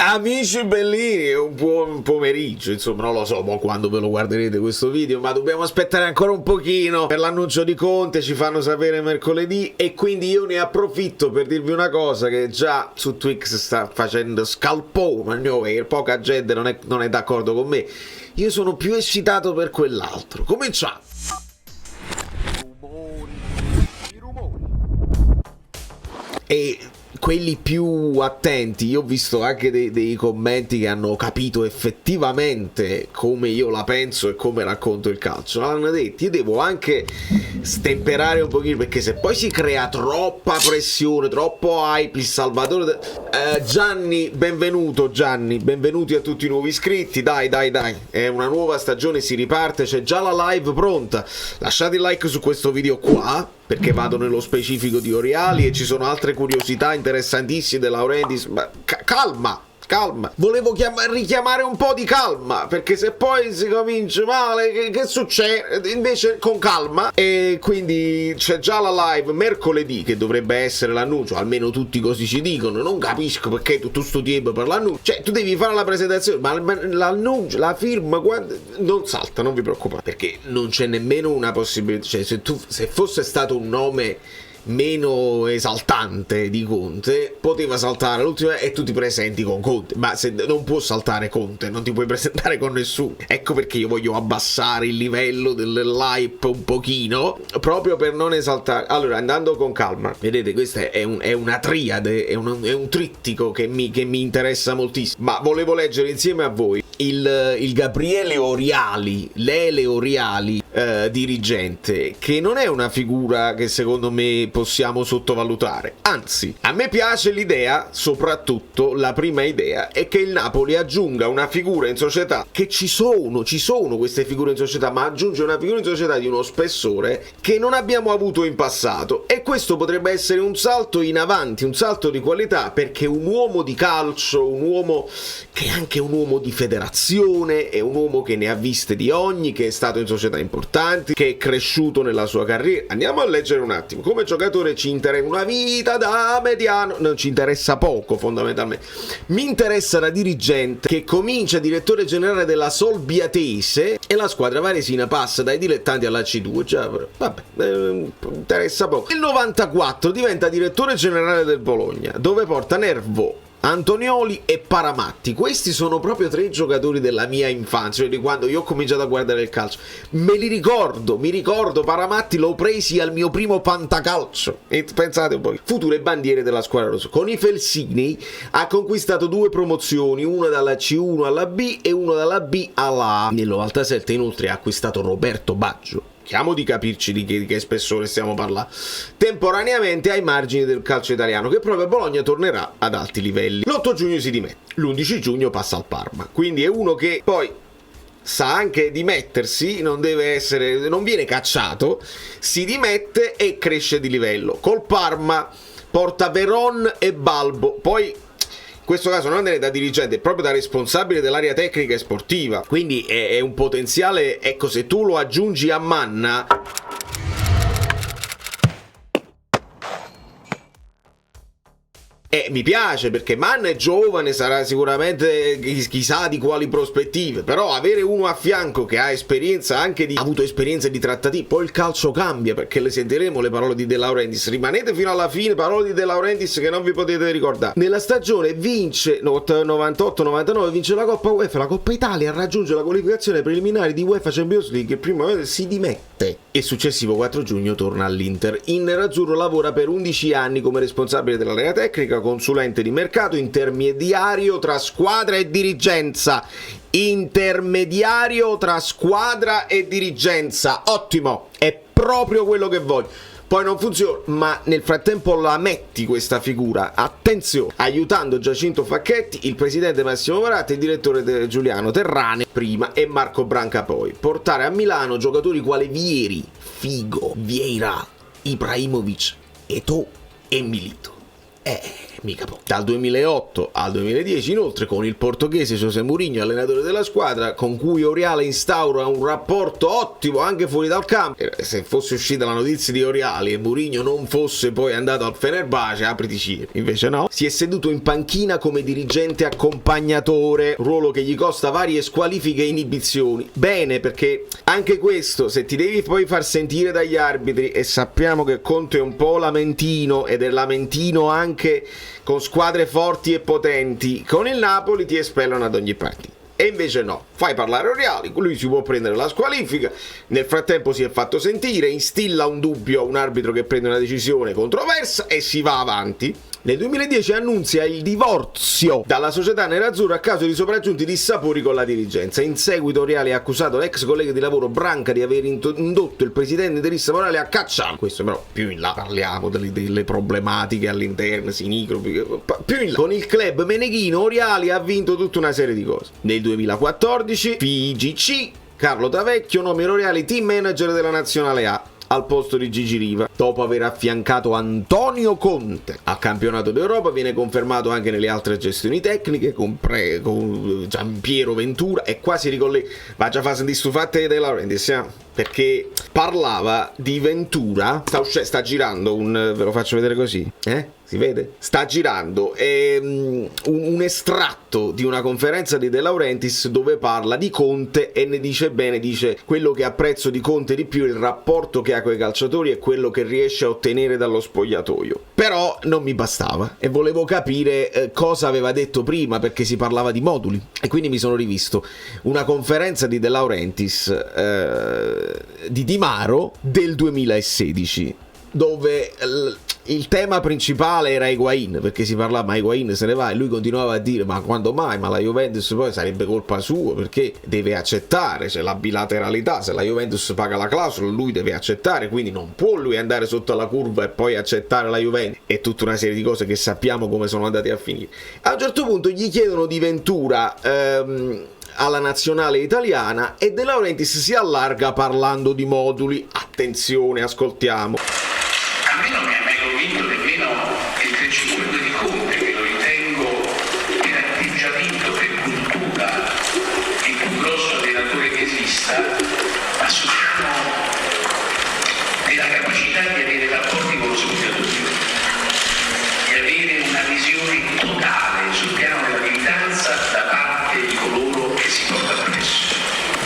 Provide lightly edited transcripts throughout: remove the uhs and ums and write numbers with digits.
Amici bellini, un buon pomeriggio, insomma non lo so quando ve lo guarderete questo video, ma dobbiamo aspettare ancora un pochino per l'annuncio di Conte, ci fanno sapere mercoledì e quindi io ne approfitto per dirvi una cosa che già su Twix sta facendo scalpone, perché poca gente non è d'accordo con me, io sono più eccitato per quell'altro. Cominciamo! I rumori. E quelli più attenti, io ho visto anche dei commenti che hanno capito effettivamente come io la penso e come racconto il calcio. L'hanno detto, io devo anche stemperare un pochino, perché se poi si crea troppa pressione, troppo hype, il salvatore Gianni, benvenuti a tutti i nuovi iscritti, dai, è una nuova stagione, si riparte, c'è già la live pronta, lasciate il like su questo video qua, perché vado nello specifico di Oriali e ci sono altre curiosità interessantissime De Laurentiis, ma calma, volevo richiamare un po' di calma, perché se poi si comincia male, che succede? Invece con calma. E quindi c'è già la live mercoledì, che dovrebbe essere l'annuncio, almeno tutti così ci dicono, non capisco perché tutto sto tempo per l'annuncio, cioè tu devi fare la presentazione, ma l'annuncio, la firma, non salta, non vi preoccupate, perché non c'è nemmeno una possibilità, cioè se fosse stato un nome meno esaltante di Conte poteva saltare l'ultima e tu ti presenti con Conte, ma se non può saltare Conte non ti puoi presentare con nessuno. Ecco perché io voglio abbassare il livello dell'hype un pochino, proprio per non esaltare. Allora, andando con calma, vedete, questa è una triade, è un trittico che mi interessa moltissimo, ma volevo leggere insieme a voi il Gabriele Oriali, Lele Oriali, dirigente, che non è una figura che secondo me possiamo sottovalutare, anzi a me piace l'idea, soprattutto la prima idea è che il Napoli aggiunga una figura in società, che ci sono queste figure in società, ma aggiunge una figura in società di uno spessore che non abbiamo avuto in passato, e questo potrebbe essere un salto in avanti, un salto di qualità, perché un uomo di calcio, un uomo che è anche un uomo di federazione, è un uomo che ne ha viste di ogni, che è stato in società importanti, che è cresciuto nella sua carriera. Andiamo a leggere un attimo. Come giocatore ci interessa una vita da mediano, non ci interessa poco fondamentalmente, mi interessa da dirigente che comincia direttore generale della Solbiatese e la squadra varesina passa dai dilettanti alla C2, già, vabbè, interessa poco. Nel 94 diventa direttore generale del Bologna, dove porta Nervo, Antonioli e Paramatti. Questi sono proprio tre giocatori della mia infanzia, cioè di quando io ho cominciato a guardare il calcio. Mi ricordo Paramatti l'ho presi al mio primo fantacalcio, e pensate un po', future bandiere della squadra rossa. Con i Felsinei ha conquistato 2 promozioni, una dalla C1 alla B e una dalla B alla A. Nel 97 inoltre ha acquistato Roberto Baggio, cerchiamo di capirci di che spessore stiamo parlando, temporaneamente ai margini del calcio italiano, che proprio a Bologna tornerà ad alti livelli. L'8 giugno si dimette, l'11 giugno passa al Parma, quindi è uno che poi sa anche dimettersi, non viene cacciato, si dimette e cresce di livello. Col Parma porta Veron e Balbo, poi in questo caso non è da dirigente, è proprio da responsabile dell'area tecnica e sportiva, quindi è un potenziale. Ecco, se tu lo aggiungi a Manna, mi piace, perché Manna è giovane, sarà sicuramente chissà di quali prospettive, però avere uno a fianco che ha esperienza, ha avuto esperienze di trattative, poi il calcio cambia, perché le sentiremo le parole di De Laurentiis, rimanete fino alla fine, parole di De Laurentiis che non vi potete ricordare. Nella stagione vince 98-99, vince la Coppa UEFA, la Coppa Italia, raggiunge la qualificazione preliminare di UEFA Champions League, il primo si dimette e successivo 4 giugno torna all'Inter. In nerazzurro lavora per 11 anni come responsabile dell'area tecnica, consulente di mercato, intermediario tra squadra e dirigenza. Ottimo, è proprio quello che voglio. Poi non funziona, ma nel frattempo la metti questa figura, attenzione, aiutando Giacinto Facchetti, il presidente Massimo Moratti, il direttore Giuliano Terrane prima e Marco Branca poi. Portare a Milano giocatori quali Vieri, Figo, Vieira, Ibrahimovic, Eto'o e Milito. mica poco. Dal 2008 al 2010 inoltre con il portoghese José Mourinho allenatore della squadra, con cui Oriale instaura un rapporto ottimo anche fuori dal campo. Se fosse uscita la notizia di Oriale e Mourinho non fosse poi andato al Fenerbahce, apriti cielo. Invece no, si è seduto in panchina come dirigente accompagnatore, ruolo che gli costa varie squalifiche e inibizioni. Bene, perché anche questo, se ti devi poi far sentire dagli arbitri, e sappiamo che Conte è un po' lamentino, ed è lamentino anche con squadre forti e potenti, con il Napoli ti espellano ad ogni partita. E invece no, fai parlare Oriali, lui si può prendere la squalifica, nel frattempo si è fatto sentire, instilla un dubbio a un arbitro che prende una decisione controversa e si va avanti. Nel 2010 annunzia il divorzio dalla società nerazzurra a causa di sopraggiunti dissapori con la dirigenza. In seguito Oriali ha accusato l'ex collega di lavoro Branca di aver indotto il presidente interista Morale a cacciare. Questo però più in là parliamo delle problematiche all'interno, sinicropi, più in là. Con il club meneghino Oriali ha vinto tutta una serie di cose. Nel 2014 FIGC, Carlo Tavecchio nomina Oriali team manager della Nazionale A al posto di Gigi Riva, dopo aver affiancato Antonio Conte. Al campionato d'Europa viene confermato anche nelle altre gestioni tecniche con Giampiero Ventura, e qua si ricollega, va già a fare sentire stufate De Laurentiis, perché parlava di Ventura, sta girando ve lo faccio vedere così, si vede? Sta girando un estratto di una conferenza di De Laurentiis dove parla di Conte e ne dice bene, dice: quello che apprezzo di Conte di più è il rapporto che ha con i calciatori e quello che riesce a ottenere dallo spogliatoio. Però non mi bastava e volevo capire cosa aveva detto prima, perché si parlava di moduli, e quindi mi sono rivisto una conferenza di De Laurentiis di Di Maro del 2016, dove il tema principale era Higuaín, perché si parlava ma Higuaín se ne va, e lui continuava a dire ma quando mai, ma la Juventus poi sarebbe colpa sua perché deve accettare, c'è la bilateralità, se la Juventus paga la clausola lui deve accettare, quindi non può lui andare sotto la curva e poi accettare la Juventus, e tutta una serie di cose che sappiamo come sono andate a finire. A un certo punto gli chiedono di Ventura alla nazionale italiana e De Laurentiis si allarga parlando di moduli. Attenzione, ascoltiamo. A me non mi ha mai convinto nemmeno il 3-5-2 di Conte, che lo ritengo per atteggiamento, per cultura, il più grosso allenatore che esista, ma sul piano della capacità di avere rapporti con lo spogliatoio, di avere una visione totale sul piano della militanza da parte di coloro che si portano presso.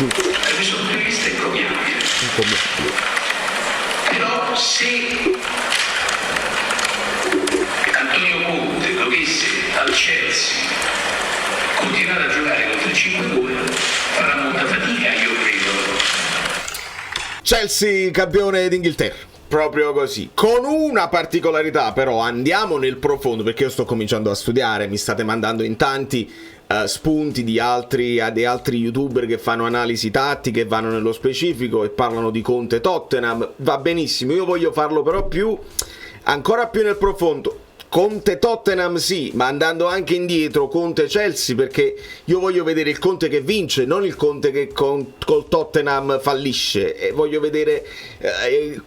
Da questo punto di vista è encomiabile. Però se Antonio Conte dovesse al Chelsea continuare a giocare con 3-5-2 farà molta fatica, io credo. Chelsea campione d'Inghilterra, proprio così, con una particolarità però, andiamo nel profondo, perché io sto cominciando a studiare, mi state mandando in tanti spunti di altri youtuber che fanno analisi tattiche, vanno nello specifico e parlano di Conte Tottenham. Va benissimo, io voglio farlo però ancora più nel profondo. Conte Tottenham sì, ma andando anche indietro, Conte Chelsea, perché io voglio vedere il Conte che vince, non il Conte che col Tottenham fallisce, e voglio vedere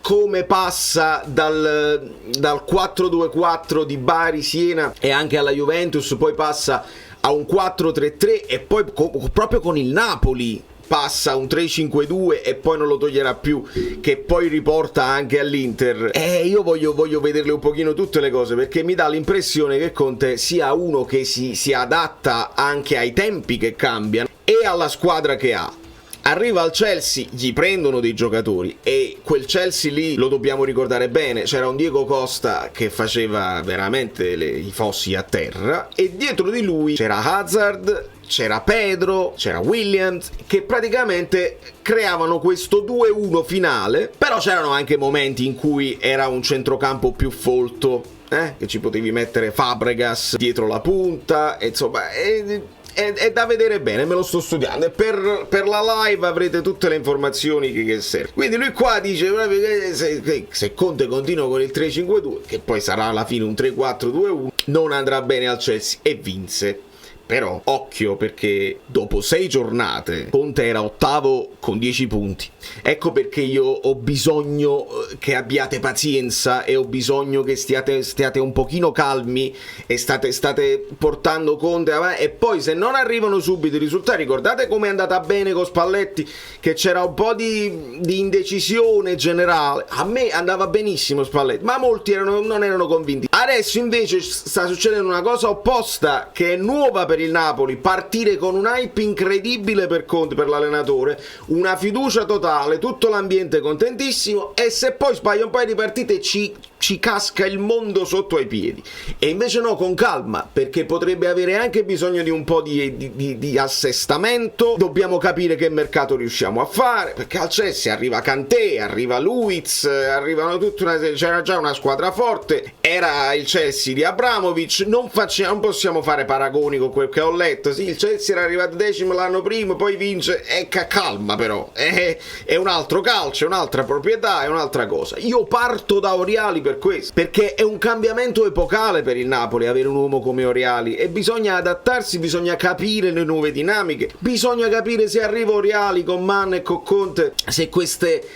come passa dal 4-2-4 di Bari, Siena e anche alla Juventus, poi passa a un 4-3-3 e poi proprio con il Napoli passa a un 3-5-2 e poi non lo toglierà più, che poi riporta anche all'Inter. Io voglio vederle un pochino tutte le cose, perché mi dà l'impressione che Conte sia uno che si adatta anche ai tempi che cambiano e alla squadra che ha. Arriva al Chelsea, gli prendono dei giocatori, e quel Chelsea lì lo dobbiamo ricordare bene, c'era un Diego Costa che faceva veramente i fossi a terra, e dietro di lui c'era Hazard, c'era Pedro, c'era Williams, che praticamente creavano questo 2-1 finale. Però c'erano anche momenti in cui era un centrocampo più folto, che ci potevi mettere Fabregas dietro la punta, e insomma è da vedere bene, me lo sto studiando, e per la live avrete tutte le informazioni che serve. Quindi lui qua dice se Conte continua con il 3-5-2, che poi sarà alla fine un 3-4-2-1, non andrà bene al Chelsea, e vinse. Però occhio, perché dopo 6 giornate Conte era ottavo con 10 punti. Ecco perché io ho bisogno che abbiate pazienza e ho bisogno che stiate un pochino calmi e state portando Conte avanti. E poi se non arrivano subito i risultati, ricordate com'è andata bene con Spalletti, che c'era un po' di indecisione generale. A me andava benissimo Spalletti, ma molti non erano convinti. Adesso invece sta succedendo una cosa opposta, che è nuova per il Napoli: partire con un hype incredibile per Conte, per l'allenatore, una fiducia totale, tutto l'ambiente contentissimo, e se poi sbaglia un paio di partite ci casca il mondo sotto ai piedi. E invece no, con calma, perché potrebbe avere anche bisogno di un po' di assestamento. Dobbiamo capire che mercato riusciamo a fare, perché al Chelsea arriva Kanté, arriva Luiz, arrivano c'era già una squadra forte, era il Chelsea di Abramovich. Non possiamo fare paragoni con quel che ho letto. Sì, il Chelsea era arrivato 10° l'anno prima, poi vince, calma però, è un altro calcio, è un'altra proprietà, è un'altra cosa. Io parto da Oriali per questo, perché è un cambiamento epocale per il Napoli avere un uomo come Oriali, e bisogna adattarsi, bisogna capire le nuove dinamiche, bisogna capire se arriva Oriali con Mann e con Conte, se queste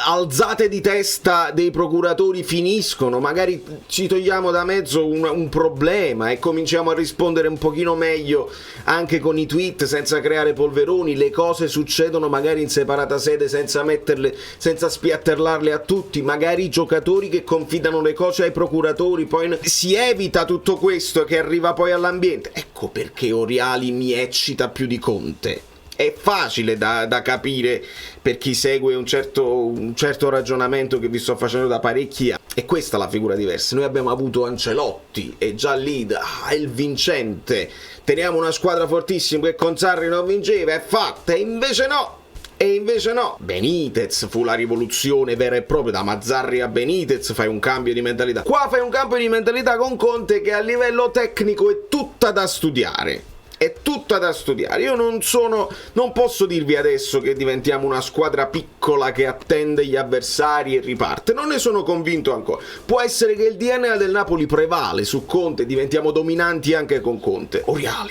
alzate di testa dei procuratori finiscono, magari ci togliamo da mezzo un problema e cominciamo a rispondere un pochino meglio anche con i tweet, senza creare polveroni. Le cose succedono magari in separata sede, senza spiattellarle a tutti, magari i giocatori che confidano le cose ai procuratori, poi si evita tutto questo che arriva poi all'ambiente. Ecco perché Oriali mi eccita più di Conte. È facile da capire per chi segue un certo ragionamento che vi sto facendo da parecchi anni. E questa è la figura diversa. Noi abbiamo avuto Ancelotti, e già lì è il vincente, teniamo una squadra fortissima che con Sarri non vinceva, è fatta. E invece no. Benitez fu la rivoluzione vera e propria, da Mazzarri a Benitez fai un cambio di mentalità. Qua fai un cambio di mentalità con Conte, che a livello tecnico è tutta da studiare. Io non posso dirvi adesso che diventiamo una squadra piccola che attende gli avversari e riparte. Non ne sono convinto ancora. Può essere che il DNA del Napoli prevale su Conte, diventiamo dominanti anche con Conte.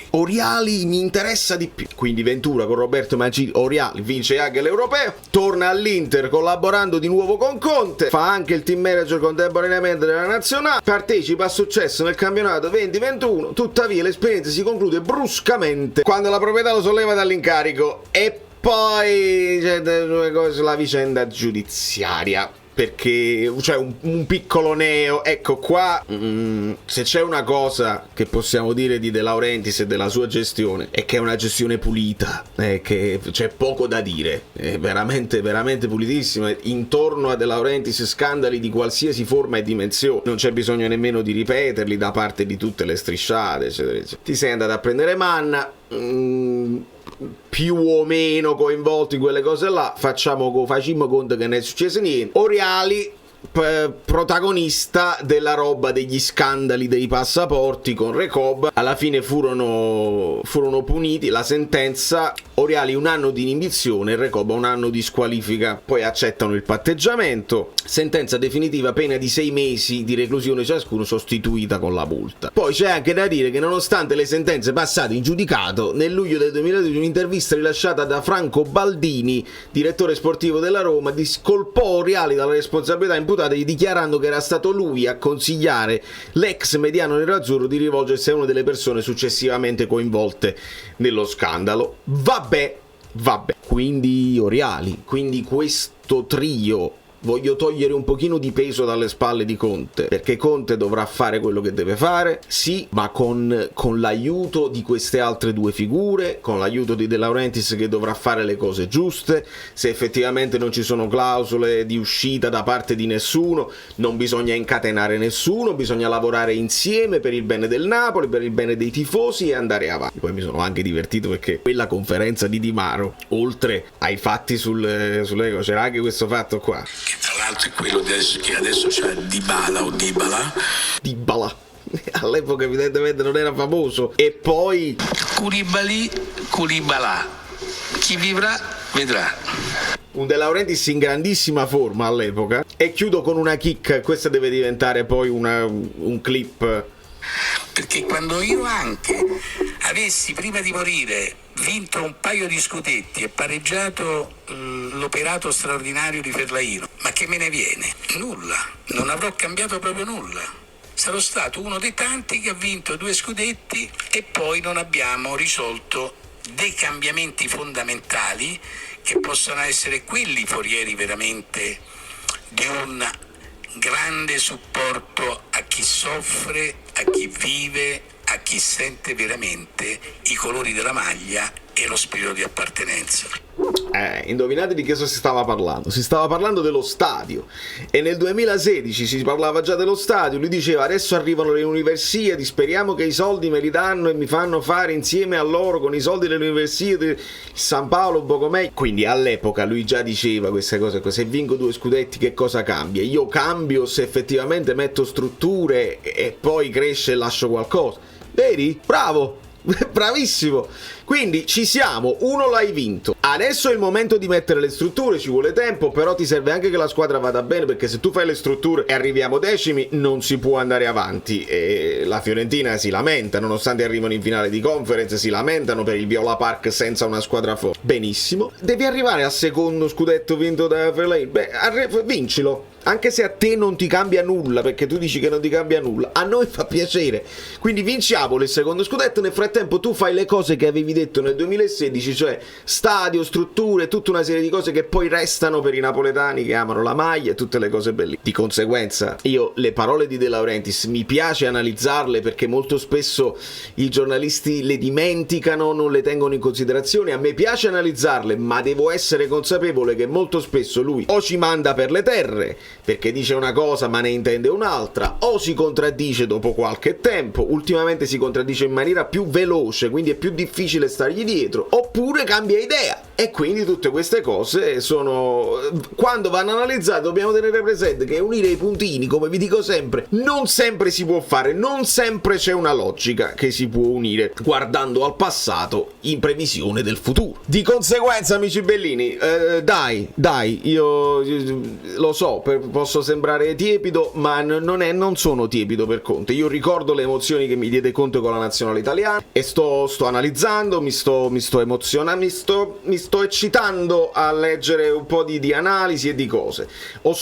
Oriali mi interessa di più. Quindi Ventura con Roberto Mancini, Oriali vince anche l'Europeo, torna all'Inter collaborando di nuovo con Conte, fa anche il team manager contemporaneamente della nazionale, partecipa a successo nel campionato 2021. Tuttavia l'esperienza si conclude bruscamente quando la proprietà lo solleva dall'incarico. E poi c'è due cose, la vicenda giudiziaria, perché c'è un piccolo neo. Ecco qua, se c'è una cosa che possiamo dire di De Laurentiis e della sua gestione, è che è una gestione pulita, che c'è poco da dire, è veramente veramente pulitissima. Intorno a De Laurentiis scandali di qualsiasi forma e dimensione, non c'è bisogno nemmeno di ripeterli da parte di tutte le strisciate, eccetera, eccetera. Ti sei andato a prendere Manna, più o meno coinvolto in quelle cose là, facciamo conto che non è successo niente. Oriali protagonista della roba degli scandali dei passaporti con Recoba, alla fine furono puniti, la sentenza: Oriali 1 anno di inibizione, Recoba 1 anno di squalifica, poi accettano il patteggiamento, sentenza definitiva, pena di 6 mesi di reclusione ciascuno, sostituita con la multa. Poi c'è anche da dire che nonostante le sentenze passate in giudicato, nel luglio del 2012 un'intervista rilasciata da Franco Baldini, direttore sportivo della Roma, discolpò Oriali dalla responsabilità imputata, dichiarando che era stato lui a consigliare l'ex mediano nerazzurro di rivolgersi a una delle persone successivamente coinvolte nello scandalo. Vabbè, quindi Oriali, quindi questo trio. Voglio togliere un pochino di peso dalle spalle di Conte, perché Conte dovrà fare quello che deve fare, sì, ma con l'aiuto di queste altre due figure, con l'aiuto di De Laurentiis, che dovrà fare le cose giuste. Se effettivamente non ci sono clausole di uscita da parte di nessuno, non bisogna incatenare nessuno, bisogna lavorare insieme per il bene del Napoli, per il bene dei tifosi, e andare avanti. Poi mi sono anche divertito perché quella conferenza di Di Maro, oltre ai fatti sulle cose, c'era anche questo fatto qua, che tra l'altro è quello che adesso c'è Dybala o Dybala. All'epoca evidentemente non era famoso. E poi Koulibaly, chi vivrà vedrà. Un De Laurentiis in grandissima forma all'epoca. E chiudo con una chicca, questa deve diventare poi un clip, perché quando io anche avessi prima di morire vinto un paio di scudetti e pareggiato l'operato straordinario di Ferlaino, ma che me ne viene? Nulla, non avrò cambiato proprio nulla. Sarò stato uno dei tanti che ha vinto 2 scudetti e poi non abbiamo risolto dei cambiamenti fondamentali che possono essere quelli forieri veramente di un grande supporto a chi soffre, a chi vive, a chi sente veramente i colori della maglia e lo spirito di appartenenza. Indovinate di che si stava parlando? Si stava parlando dello stadio, e nel 2016 si parlava già dello stadio. Lui diceva: adesso arrivano le Universiadi, speriamo che i soldi me li danno e mi fanno fare insieme a loro con i soldi delle Universiadi San Paolo un poco meglio. Quindi all'epoca lui già diceva queste cose: se vinco 2 scudetti che cosa cambia? Io cambio se effettivamente metto strutture e poi cresce e lascio qualcosa. Vedi? Bravo! Bravissimo. Quindi ci siamo, uno l'hai vinto, adesso è il momento di mettere le strutture, ci vuole tempo, però ti serve anche che la squadra vada bene, perché se tu fai le strutture e arriviamo 10º non si può andare avanti. E la Fiorentina si lamenta, nonostante arrivano in finale di conference, si lamentano per il Viola Park senza una squadra forte. Benissimo, devi arrivare al secondo scudetto vinto da Fellaini, vincilo. Anche se a te non ti cambia nulla, perché tu dici che non ti cambia nulla, a noi fa piacere. Quindi vinciamo il secondo scudetto, nel frattempo tu fai le cose che avevi detto nel 2016, cioè stadio, strutture, tutta una serie di cose che poi restano per i napoletani che amano la maglia e tutte le cose belle. Di conseguenza io le parole di De Laurentiis mi piace analizzarle, perché molto spesso i giornalisti le dimenticano, non le tengono in considerazione. A me piace analizzarle, ma devo essere consapevole che molto spesso lui o ci manda per le terre perché dice una cosa ma ne intende un'altra, o si contraddice dopo qualche tempo. Ultimamente si contraddice in maniera più veloce, quindi è più difficile stargli dietro, oppure cambia idea. E quindi tutte queste cose sono, quando vanno analizzate dobbiamo tenere presente che unire i puntini, come vi dico sempre, non sempre si può fare, non sempre c'è una logica che si può unire guardando al passato in previsione del futuro. Di conseguenza, amici bellini, dai, io lo so, posso sembrare tiepido, ma non sono tiepido per Conte. Io ricordo le emozioni che mi diede Conte con la nazionale italiana e sto analizzando, mi sto emozionando, mi sto eccitando a leggere un po' di analisi e di cose. Ho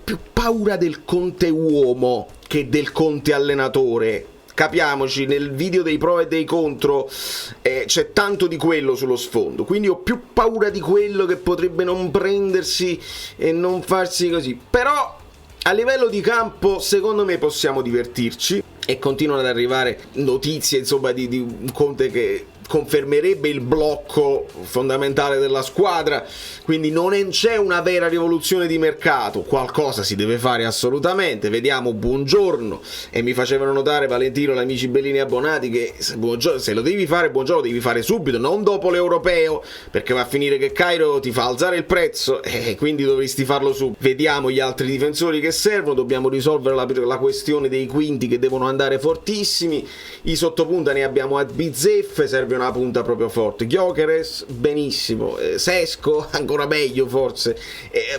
più paura del Conte uomo che del Conte allenatore. Capiamoci, nel video dei pro e dei contro c'è tanto di quello sullo sfondo, quindi ho più paura di quello che potrebbe non prendersi e non farsi così. Però a livello di campo secondo me possiamo divertirci, e continuano ad arrivare notizie insomma di un Conte che confermerebbe il blocco fondamentale della squadra, quindi non c'è una vera rivoluzione di mercato. Qualcosa si deve fare assolutamente. Vediamo Buongiorno, e mi facevano notare Valentino, gli amici bellini abbonati, che se lo devi fare Buongiorno lo devi fare subito, non dopo l'europeo, perché va a finire che Cairo ti fa alzare il prezzo e quindi dovresti farlo subito. Vediamo gli altri difensori che servono, dobbiamo risolvere la questione dei quinti che devono andare fortissimi. I sottopunta ne abbiamo a Bizzeffe, serve una punta proprio forte. Gyökeres benissimo, Sesko ancora meglio forse,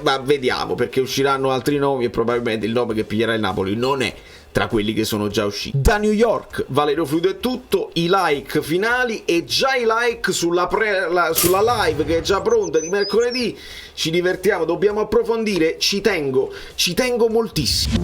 ma vediamo, perché usciranno altri nomi e probabilmente il nome che piglierà il Napoli non è tra quelli che sono già usciti. Da New York, Valerio Fluido è tutto, i like finali e già i like sulla live che è già pronta di mercoledì. Ci divertiamo, dobbiamo approfondire, ci tengo moltissimo.